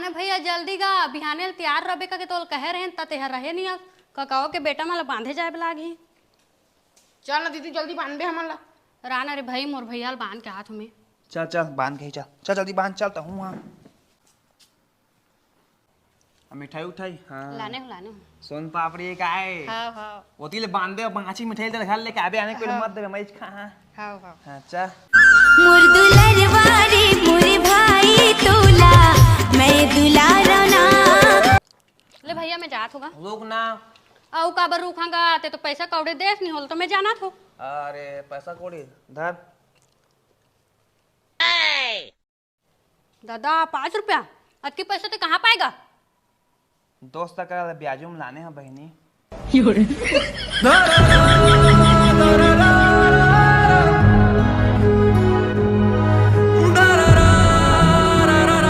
लाने भैया जल्दी गा बिहाने तैयार रबे का के तोल कहे रहे त तेहर रहे नहीं ककाओ के बेटा मला बांधे जाए लागी। चल ना दीदी जल्दी बांध दे हमन ला। राना रे भाई मोर भैया बांध के हाथ में। चल चल बांध के ही चल चल जल्दी बांध चलता हूँ वहाँ। मिठाई उठाई हाँ लाने हो सोन पापड़ी का है हाँ हाँ वो तीले बांध दे पांची मिठाई तेरे घर लेके आबे आने कोई मत दे मैं खा हाँ हाँ हाँ हाँ चल मोर दुलरवारी मोर भाई तोला मैं दुलारा ना। ले भैया मैं जात होगा रुक ना। औ काबर रुखांगा ते तो पैसा कौड़े देस नहीं होल तो मैं जाना थो। अरे पैसा कोड़ी धर दादा 5 रुपया अतके पैसे तो कहाँ पाएगा। दोस्त का ब्याजू में लाने हैं बहनी।